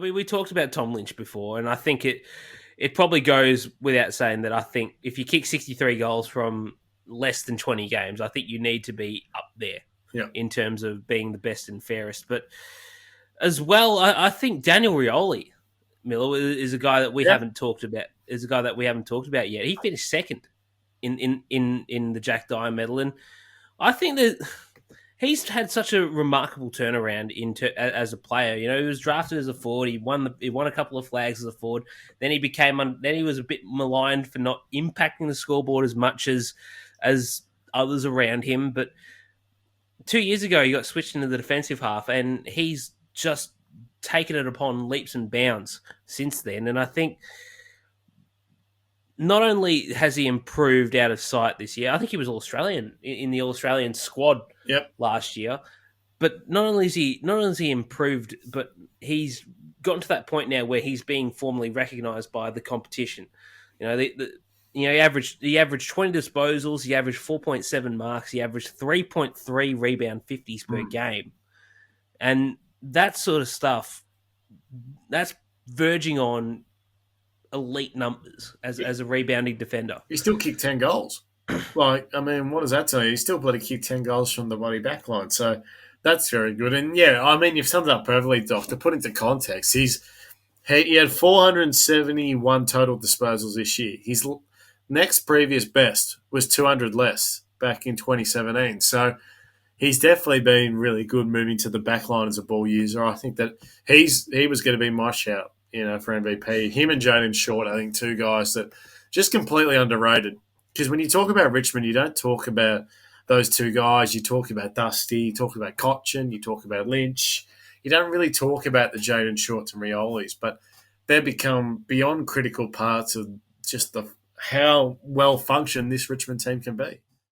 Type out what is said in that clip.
we talked about Tom Lynch before, and I think it probably goes without saying that I think if you kick 63 goals from less than 20 games, I think you need to be up there Yeah. in terms of being the best and fairest. But as well, I think Daniel Rioli, Miller, is a guy that we Yeah. haven't talked about. Is a guy that we haven't talked about yet. He finished second in the Jack Dyer medal, and I think that he's had such a remarkable turnaround as a player. You know, he was drafted as a forward. He won a couple of flags as a forward. Then then he was a bit maligned for not impacting the scoreboard as much as others around him. But 2 years ago, he got switched into the defensive half, and he's just taken it upon leaps and bounds since then. And I think not only has he improved out of sight this year, I think he was All Australian in the All Australian squad Yep. last year. But not only is he improved, but he's gotten to that point now where he's being formally recognised by the competition. You know, he averaged 20 disposals, he averaged 4.7 marks, he averaged 3.3 rebound 50s per game, and that sort of stuff. That's verging on elite numbers as a rebounding defender. He still kicked 10 goals. Like, I mean, what does that tell you? He still bloody kicked 10 goals from the bloody backline. So that's very good. And yeah, I mean, you've summed it up perfectly, Doc. To put into context, he had 471 total disposals this year. His next previous best was 200 less back in 2017. So he's definitely been really good moving to the backline as a ball user. I think that he was going to be my shout, for MVP. Him and Jaden Short, I think, two guys that just completely underrated. Because when you talk about Richmond, you don't talk about those two guys. You talk about Dusty, you talk about Cochin, you talk about Lynch. You don't really talk about the Jaden Shorts and Riolis, but they've become beyond critical parts of just how well functioned this Richmond team can be.